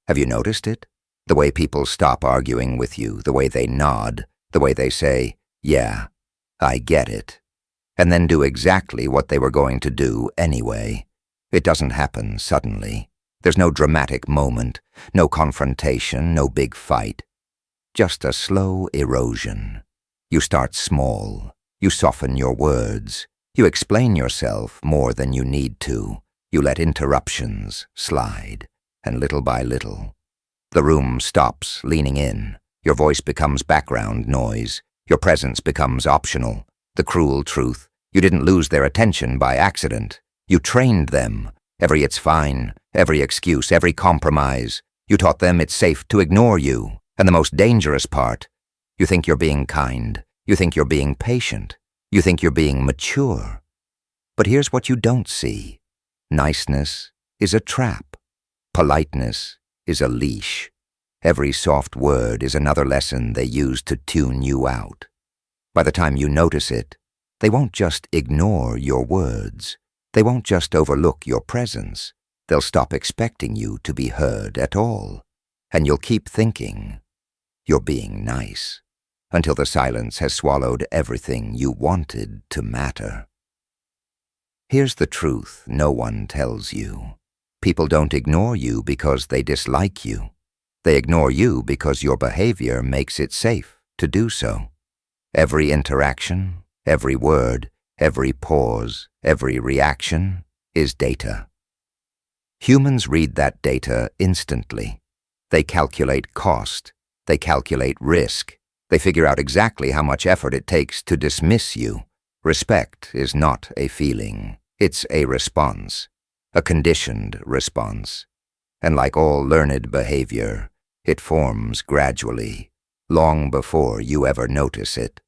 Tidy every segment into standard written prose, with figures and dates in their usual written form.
Have you noticed it? The way people stop arguing with you, the way they nod, the way they say, "Yeah, I get it," and then do exactly what they were going to do anyway. It doesn't happen suddenly. There's no dramatic moment, no confrontation, no big fight. Just a slow erosion. You start small. You soften your words. You explain yourself more than you need to. You let interruptions slide, and little by little, the room stops leaning in. Your voice becomes background noise. Your presence becomes optional. The cruel truth, you didn't lose their attention by accident. You trained them. Every "it's fine," every excuse, every compromise. You taught them it's safe to ignore you. And the most dangerous part, you think you're being kind. You think you're being patient. You think you're being mature. But here's what you don't see. Niceness is a trap. Politeness is a leash. Every soft word is another lesson they use to tune you out. By the time you notice it, they won't just ignore your words. They won't just overlook your presence. They'll stop expecting you to be heard at all. And you'll keep thinking, you're being nice, until the silence has swallowed everything you wanted to matter. Here's the truth no one tells you. People don't ignore you because they dislike you. They ignore you because your behavior makes it safe to do so. Every interaction, every word, every pause, every reaction is data. Humans read that data instantly. They calculate cost. They calculate risk. They figure out exactly how much effort it takes to dismiss you. Respect is not a feeling. It's a response, a conditioned response. And like all learned behavior, it forms gradually, long before you ever notice it.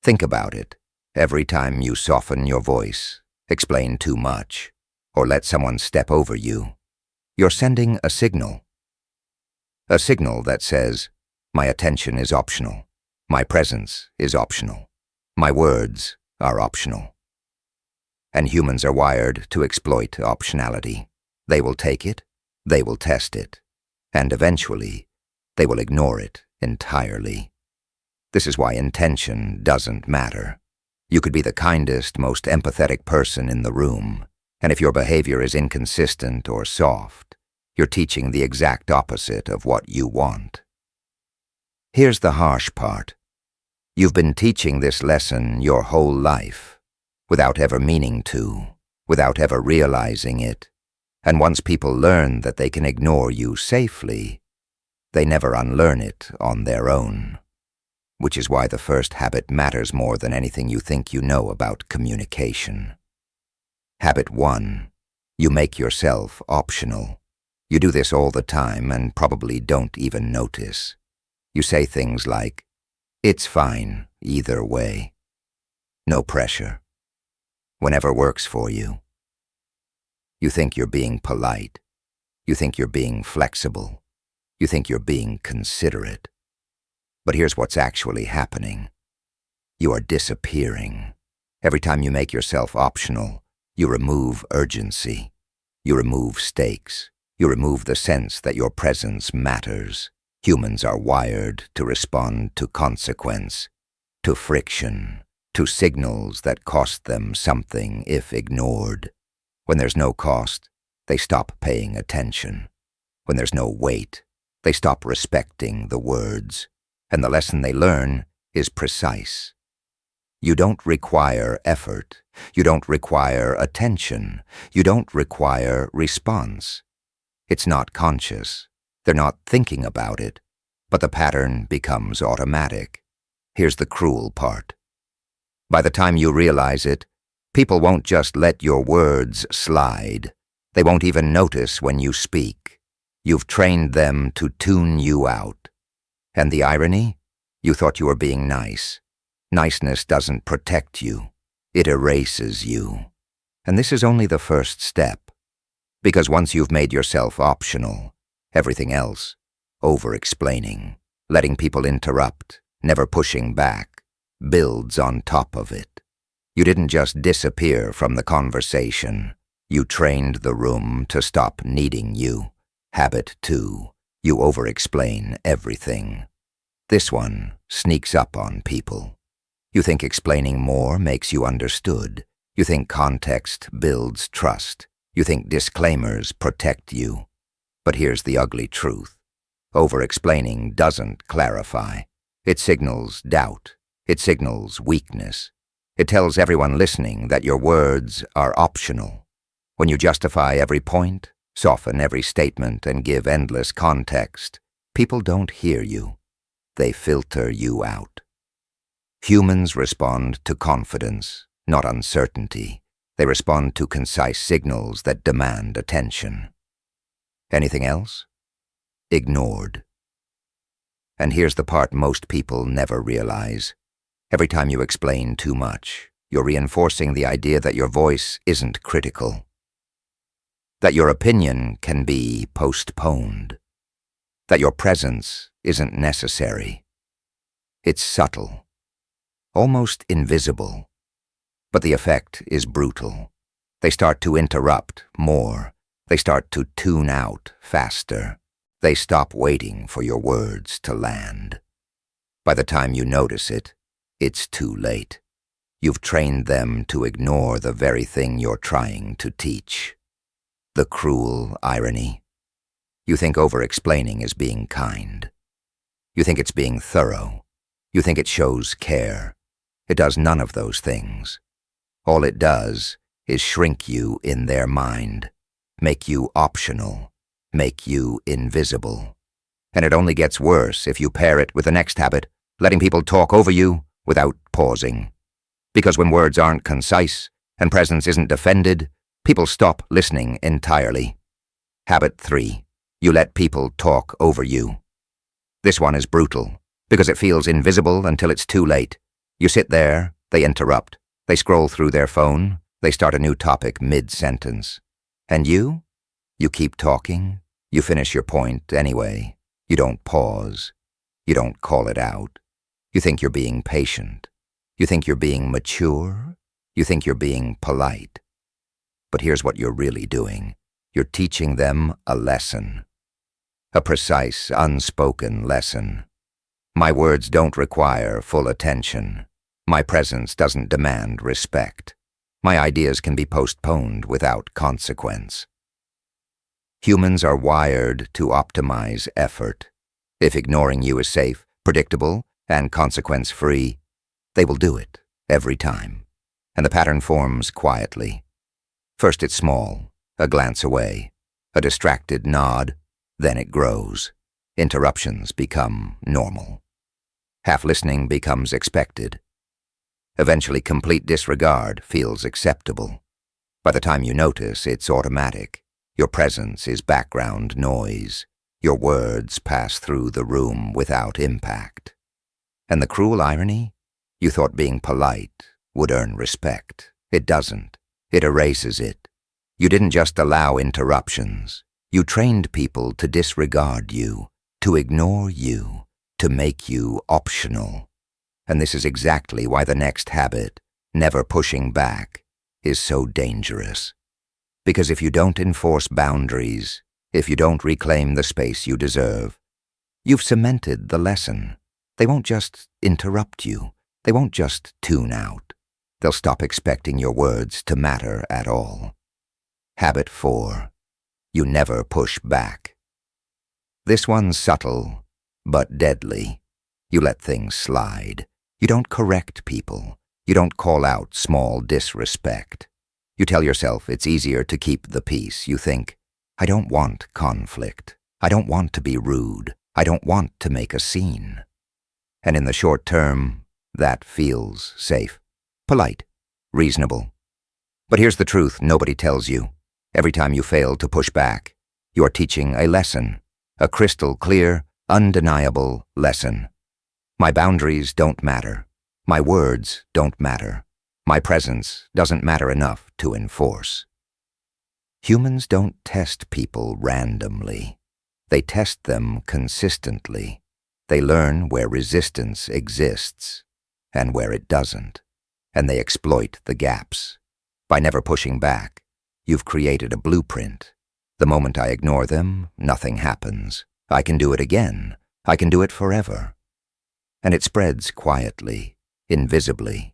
Think about it. Every time you soften your voice, explain too much, or let someone step over you, you're sending a signal. A signal that says, my attention is optional. My presence is optional. My words are optional. And humans are wired to exploit optionality. They will take it, they will test it, and eventually, they will ignore it entirely. This is why intention doesn't matter. You could be the kindest, most empathetic person in the room, and if your behavior is inconsistent or soft, you're teaching the exact opposite of what you want. Here's the harsh part. You've been teaching this lesson your whole life, without ever meaning to, without ever realizing it. And once people learn that they can ignore you safely, they never unlearn it on their own. Which is why the first habit matters more than anything you think you know about communication. Habit 1. You make yourself optional. You do this all the time and probably don't even notice. You say things like, "It's fine, either way." No pressure. Whenever works for you. You think you're being polite. You think you're being flexible. You think you're being considerate. But here's what's actually happening. You are disappearing. Every time you make yourself optional, you remove urgency. You remove stakes. You remove the sense that your presence matters. Humans are wired to respond to consequence, to friction, to signals that cost them something if ignored. When there's no cost, they stop paying attention. When there's no weight, they stop respecting the words. And the lesson they learn is precise. You don't require effort. You don't require attention. You don't require response. It's not conscious. They're not thinking about it. But the pattern becomes automatic. Here's the cruel part. By the time you realize it, people won't just let your words slide. They won't even notice when you speak. You've trained them to tune you out. And the irony? You thought you were being nice. Niceness doesn't protect you. It erases you. And this is only the first step. Because once you've made yourself optional, everything else, over-explaining, letting people interrupt, never pushing back, builds on top of it. You didn't just disappear from the conversation. You trained the room to stop needing you. Habit 2. You over-explain everything. This one sneaks up on people. You think explaining more makes you understood. You think context builds trust. You think disclaimers protect you. But here's the ugly truth. Over-explaining doesn't clarify. It signals doubt. It signals weakness. It tells everyone listening that your words are optional. When you justify every point, soften every statement, and give endless context, people don't hear you. They filter you out. Humans respond to confidence, not uncertainty. They respond to concise signals that demand attention. Anything else? Ignored. And here's the part most people never realize. Every time you explain too much, you're reinforcing the idea that your voice isn't critical, that your opinion can be postponed, that your presence isn't necessary. It's subtle, almost invisible, but the effect is brutal. They start to interrupt more. They start to tune out faster. They stop waiting for your words to land. By the time you notice it, it's too late. You've trained them to ignore the very thing you're trying to teach. The cruel irony. You think over-explaining is being kind. You think it's being thorough. You think it shows care. It does none of those things. All it does is shrink you in their mind, make you optional, make you invisible. And it only gets worse if you pair it with the next habit, letting people talk over you without pausing. Because when words aren't concise and presence isn't defended, people stop listening entirely. Habit 3. You let people talk over you. This one is brutal, because it feels invisible until it's too late. You sit there, they interrupt. They scroll through their phone. They start a new topic mid-sentence. And you? You keep talking. You finish your point anyway. You don't pause. You don't call it out. You think you're being patient. You think you're being mature. You think you're being polite. But here's what you're really doing. You're teaching them a lesson. A precise, unspoken lesson. My words don't require full attention. My presence doesn't demand respect. My ideas can be postponed without consequence. Humans are wired to optimize effort. If ignoring you is safe, predictable, and consequence-free, they will do it every time. And the pattern forms quietly. First it's small, a glance away, a distracted nod, then it grows. Interruptions become normal. Half-listening becomes expected. Eventually, complete disregard feels acceptable. By the time you notice, it's automatic. Your presence is background noise. Your words pass through the room without impact. And the cruel irony? You thought being polite would earn respect. It doesn't. It erases it. You didn't just allow interruptions. You trained people to disregard you, to ignore you, to make you optional. And this is exactly why the next habit, never pushing back, is so dangerous. Because if you don't enforce boundaries, if you don't reclaim the space you deserve, you've cemented the lesson. They won't just interrupt you. They won't just tune out. They'll stop expecting your words to matter at all. Habit 4. You never push back. This one's subtle, but deadly. You let things slide. You don't correct people. You don't call out small disrespect. You tell yourself it's easier to keep the peace. You think, I don't want conflict. I don't want to be rude. I don't want to make a scene. And in the short term, that feels safe, polite, reasonable. But here's the truth nobody tells you. Every time you fail to push back, you're teaching a lesson, a crystal clear, undeniable lesson. My boundaries don't matter. My words don't matter. My presence doesn't matter enough to enforce. Humans don't test people randomly. They test them consistently. They learn where resistance exists and where it doesn't, and they exploit the gaps. By never pushing back, you've created a blueprint, The moment I ignore them, nothing happens. I can do it again. I can do it forever. And it spreads quietly, invisibly.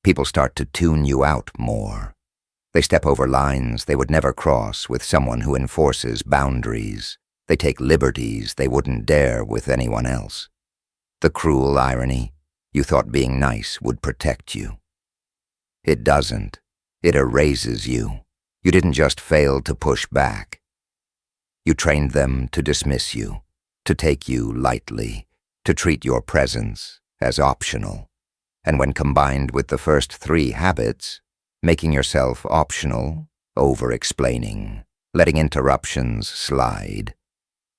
People start to tune you out more. They step over lines they would never cross with someone who enforces boundaries. They take liberties they wouldn't dare with anyone else. The cruel irony, you thought being nice would protect you. It doesn't. It erases you. You didn't just fail to push back. You trained them to dismiss you, to take you lightly, to treat your presence as optional. And when combined with the first 3 habits, making yourself optional, over-explaining, letting interruptions slide,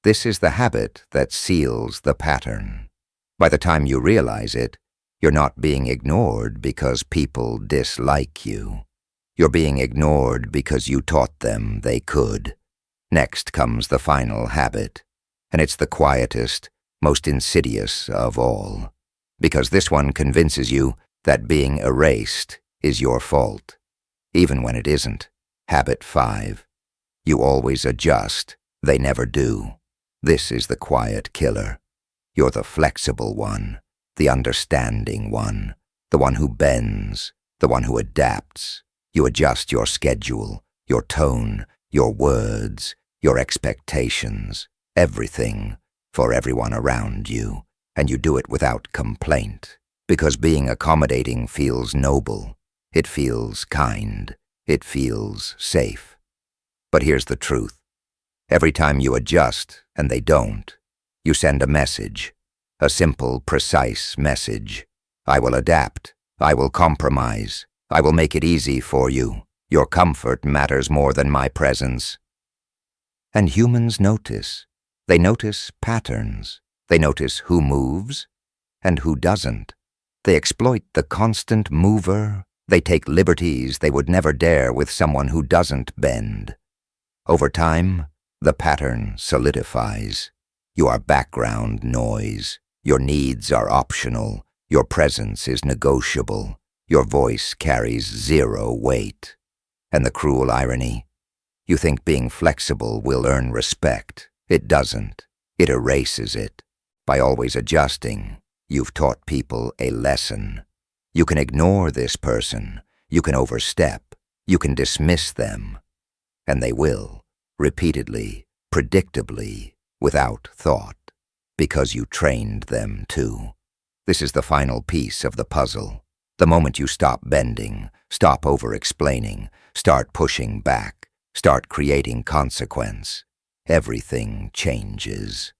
this is the habit that seals the pattern. By the time you realize it, you're not being ignored because people dislike you. You're being ignored because you taught them they could. Next comes the final habit, and it's the quietest, most insidious of all, because this one convinces you that being erased is your fault, even when it isn't. Habit 5. You always adjust, they never do. This is the quiet killer. You're the flexible one, the understanding one, the one who bends, the one who adapts. You adjust your schedule, your tone, your words, your expectations, everything, for everyone around you, and you do it without complaint, because being accommodating feels noble, it feels kind, it feels safe. But here's the truth. Every time you adjust, and they don't, you send a message, a simple, precise message. I will adapt, I will compromise, I will make it easy for you. Your comfort matters more than my presence. And humans notice. They notice patterns. They notice who moves and who doesn't. They exploit the constant mover. They take liberties they would never dare with someone who doesn't bend. Over time, the pattern solidifies. You are background noise. Your needs are optional. Your presence is negotiable. Your voice carries 0 weight. And the cruel irony? You think being flexible will earn respect. It doesn't. It erases it. By always adjusting, you've taught people a lesson. You can ignore this person. You can overstep. You can dismiss them. And they will, repeatedly, predictably, without thought, because you trained them to. This is the final piece of the puzzle. The moment you stop bending, stop over-explaining, start pushing back, start creating consequence, everything changes.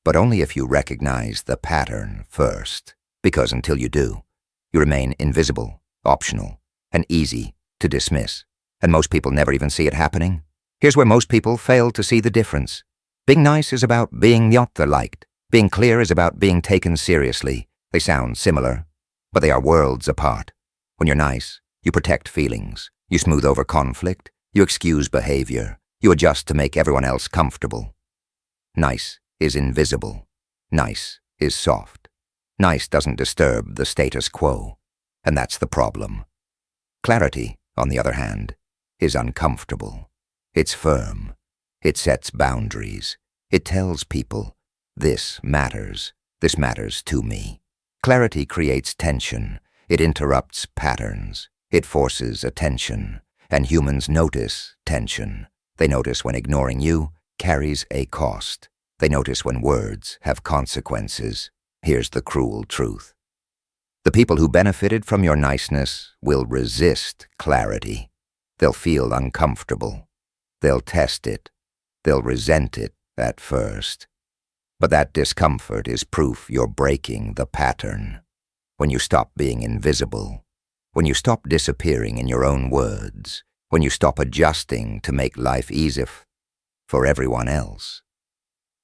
But only if you recognize the pattern first, because until you do, you remain invisible, optional, and easy to dismiss. And most people never even see it happening. Here's where most people fail to see the difference. Being nice is about being not liked. Being clear is about being taken seriously. They sound similar, but they are worlds apart. When you're nice, you protect feelings, you smooth over conflict, you excuse behavior, you adjust to make everyone else comfortable. Nice is invisible. Nice is soft. Nice doesn't disturb the status quo, and that's the problem. Clarity, on the other hand, is uncomfortable. It's firm. It sets boundaries. It tells people, this matters to me. Clarity creates tension. It interrupts patterns. It forces attention. And humans notice tension. They notice when ignoring you carries a cost. They notice when words have consequences. Here's the cruel truth. The people who benefited from your niceness will resist clarity. They'll feel uncomfortable. They'll test it. They'll resent it at first. But that discomfort is proof you're breaking the pattern. When you stop being invisible, when you stop disappearing in your own words, when you stop adjusting to make life easy for everyone else,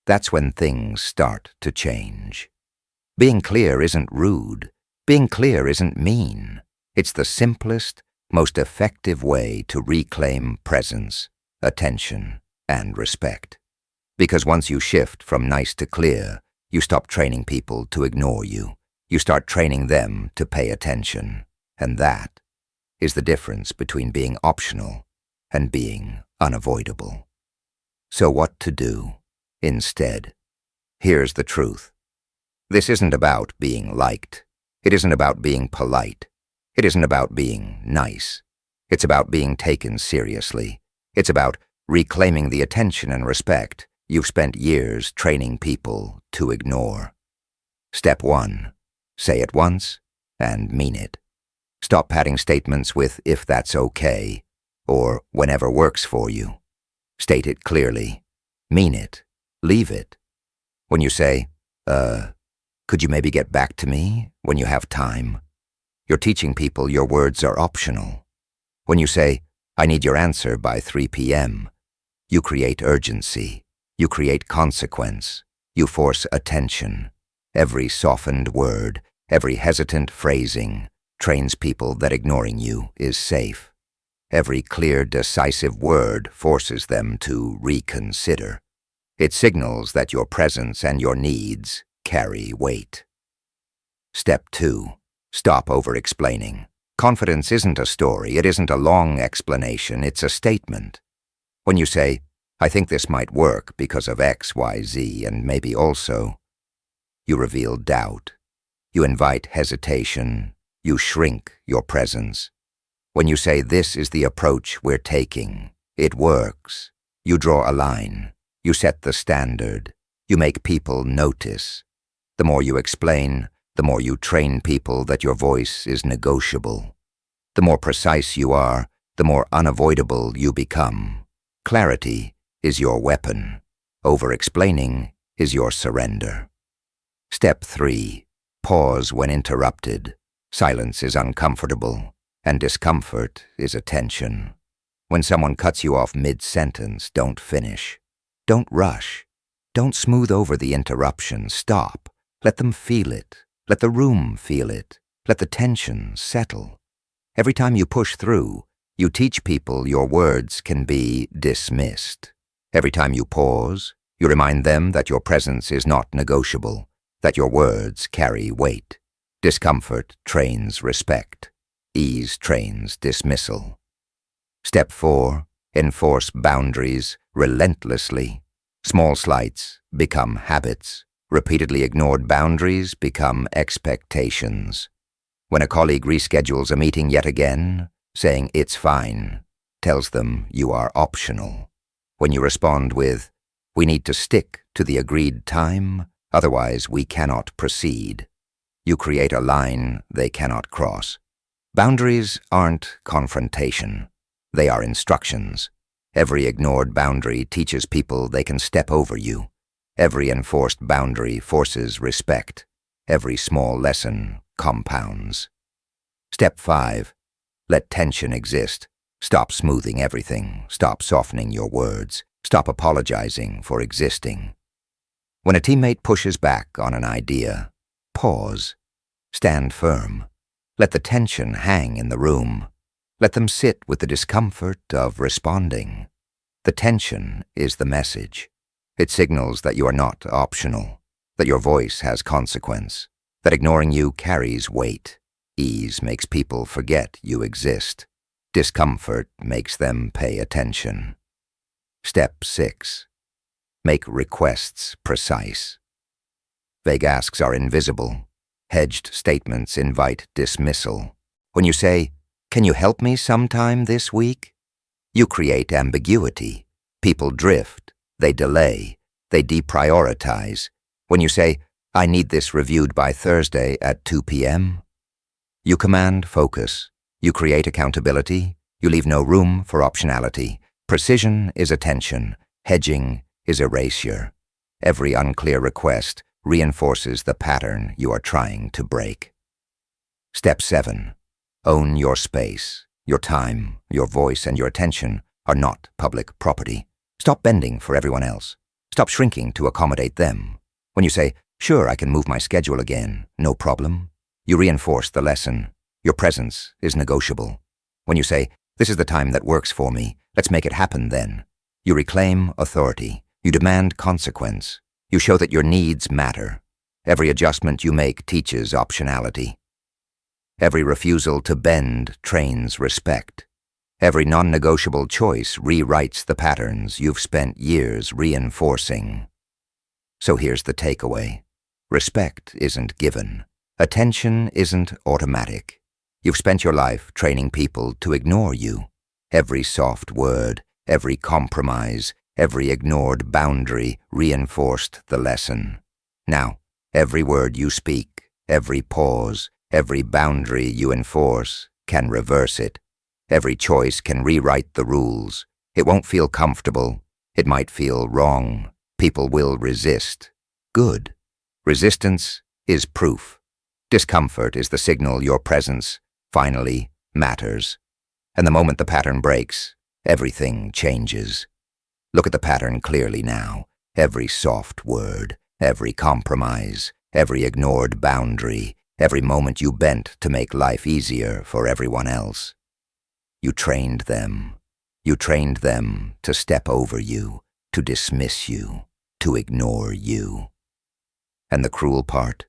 that's when things start to change. Being clear isn't rude. Being clear isn't mean. It's the simplest, most effective way to reclaim presence, attention, and respect. Because once you shift from nice to clear, you stop training people to ignore you. You start training them to pay attention. And that is the difference between being optional and being unavoidable. So what to do instead? Here's the truth. This isn't about being liked. It isn't about being polite. It isn't about being nice. It's about being taken seriously. It's about reclaiming the attention and respect you've spent years training people to ignore. Step 1. Say it once and mean it. Stop padding statements with "if that's okay" or "whenever works for you." State it clearly. Mean it. Leave it. When you say, could you maybe get back to me when you have time? You're teaching people your words are optional. When you say, I need your answer by 3 p.m., you create urgency. You create consequence. You force attention. Every softened word, every hesitant phrasing trains people that ignoring you is safe. Every clear, decisive word forces them to reconsider. It signals that your presence and your needs carry weight. Step 2. Stop over-explaining. Confidence isn't a story, it isn't a long explanation, it's a statement. When you say, I think this might work because of X, Y, Z, and maybe also, you reveal doubt. You invite hesitation. You shrink your presence. When you say this is the approach we're taking, it works. You draw a line. You set the standard. You make people notice. The more you explain, the more you train people that your voice is negotiable. The more precise you are, the more unavoidable you become. Clarity is your weapon. Over-explaining is your surrender. Step 3. Pause when interrupted. Silence is uncomfortable, and discomfort is attention. When someone cuts you off mid-sentence, don't finish. Don't rush. Don't smooth over the interruption. Stop. Let them feel it. Let the room feel it. Let the tension settle. Every time you push through, you teach people your words can be dismissed. Every time you pause, you remind them that your presence is not negotiable, that your words carry weight. Discomfort trains respect. Ease trains dismissal. Step 4. Enforce boundaries relentlessly. Small slights become habits. Repeatedly ignored boundaries become expectations. When a colleague reschedules a meeting yet again, saying it's fine tells them you are optional. When you respond with, we need to stick to the agreed time, otherwise we cannot proceed, you create a line they cannot cross. Boundaries aren't confrontation. They are instructions. Every ignored boundary teaches people they can step over you. Every enforced boundary forces respect. Every small lesson compounds. Step 5. Let tension exist. Stop smoothing everything. Stop softening your words. Stop apologizing for existing. When a teammate pushes back on an idea, pause. Stand firm. Let the tension hang in the room. Let them sit with the discomfort of responding. The tension is the message. It signals that you are not optional, that your voice has consequence, that ignoring you carries weight. Ease makes people forget you exist. Discomfort makes them pay attention. Step 6. Make requests precise. Vague asks are invisible. Hedged statements invite dismissal. When you say, can you help me sometime this week? You create ambiguity. People drift. They delay. They deprioritize. When you say, I need this reviewed by Thursday at 2 p.m., you command focus. You create accountability. You leave no room for optionality. Precision is attention. Hedging is erasure. Every unclear request reinforces the pattern you are trying to break. Step 7. Own your space. Your time, your voice, and your attention are not public property. Stop bending for everyone else. Stop shrinking to accommodate them. When you say, sure, I can move my schedule again, no problem, you reinforce the lesson. Your presence is negotiable. When you say, this is the time that works for me, let's make it happen then, you reclaim authority. You demand consequence. You show that your needs matter. Every adjustment you make teaches optionality. Every refusal to bend trains respect. Every non-negotiable choice rewrites the patterns you've spent years reinforcing. So here's the takeaway. Respect isn't given. Attention isn't automatic. You've spent your life training people to ignore you. Every soft word, every compromise, every ignored boundary reinforced the lesson. Now, every word you speak, every pause, every boundary you enforce can reverse it. Every choice can rewrite the rules. It won't feel comfortable. It might feel wrong. People will resist. Good. Resistance is proof. Discomfort is the signal your presence finally matters. And the moment the pattern breaks, everything changes. Look at the pattern clearly now. Every soft word, every compromise, every ignored boundary, every moment you bent to make life easier for everyone else. You trained them. You trained them to step over you, to dismiss you, to ignore you. And the cruel part?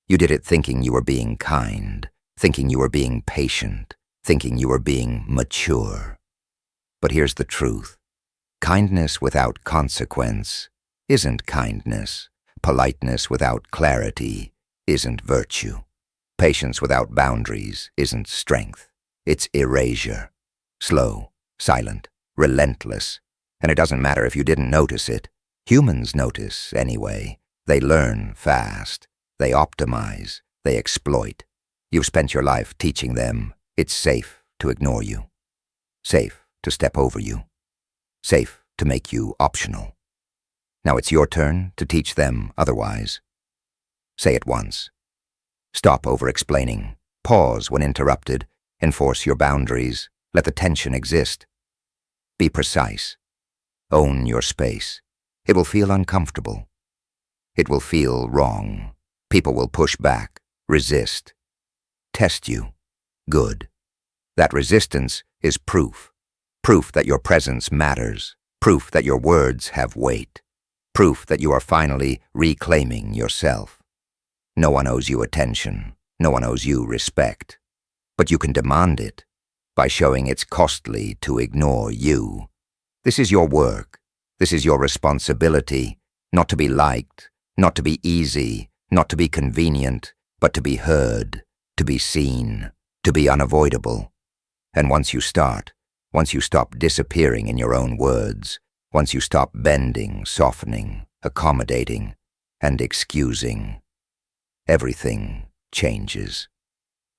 You did it thinking you were being kind, thinking you were being patient, thinking you were being mature. But here's the truth. Kindness without consequence isn't kindness. Politeness without clarity isn't virtue. Patience without boundaries isn't strength. It's erasure. Slow, silent, relentless. And it doesn't matter if you didn't notice it. Humans notice anyway. They learn fast. They optimize. They exploit. You've spent your life teaching them it's safe to ignore you. Safe to step over you. Safe to make you optional. Now it's your turn to teach them otherwise. Say it once. Stop over-explaining. Pause when interrupted. Enforce your boundaries. Let the tension exist. Be precise. Own your space. It will feel uncomfortable. It will feel wrong. People will push back, resist, test you. Good. That resistance is proof. Proof that your presence matters. Proof that your words have weight. Proof that you are finally reclaiming yourself. No one owes you attention. No one owes you respect. But you can demand it by showing it's costly to ignore you. This is your work. This is your responsibility, not to be liked, not to be easy, not to be convenient, but to be heard, to be seen, to be unavoidable. And once you stop disappearing in your own words, once you stop bending, softening, accommodating, and excusing, everything changes.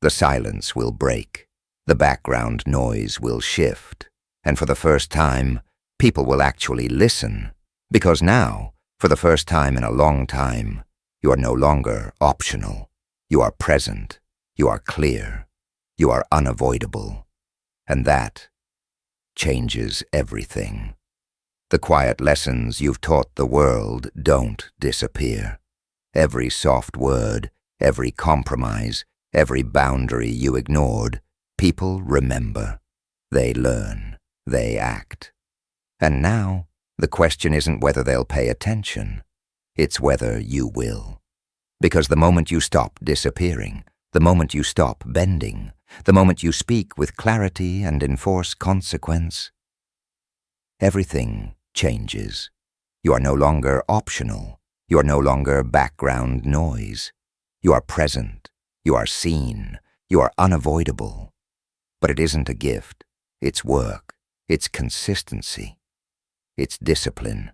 The silence will break. The background noise will shift. And for the first time, people will actually listen. Because now, for the first time in a long time, you are no longer optional. You are present. You are clear. You are unavoidable. And that changes everything. The quiet lessons you've taught the world don't disappear. Every soft word, every compromise, every boundary you ignored, people remember. They learn. They act. And now, the question isn't whether they'll pay attention. It's whether you will. Because the moment you stop disappearing, the moment you stop bending, the moment you speak with clarity and enforce consequence, everything changes. You are no longer optional. You are no longer background noise. You are present. You are seen. You are unavoidable. But it isn't a gift. It's work. It's consistency. It's discipline.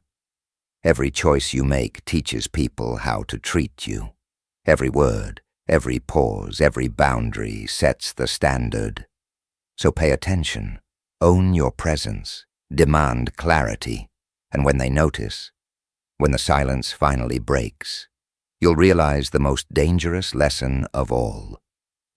Every choice you make teaches people how to treat you. Every word, every pause, every boundary sets the standard. So pay attention. Own your presence. Demand clarity. And when they notice, when the silence finally breaks, you'll realize the most dangerous lesson of all.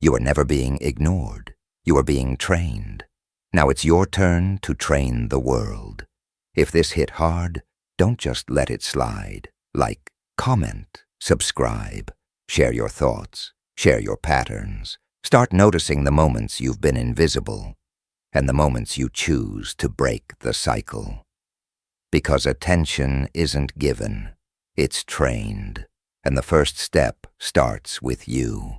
You are never being ignored. You are being trained. Now it's your turn to train the world. If this hit hard, don't just let it slide. Like, comment, subscribe, share your thoughts, share your patterns. Start noticing the moments you've been invisible and the moments you choose to break the cycle. Because attention isn't given, it's trained, and the first step starts with you.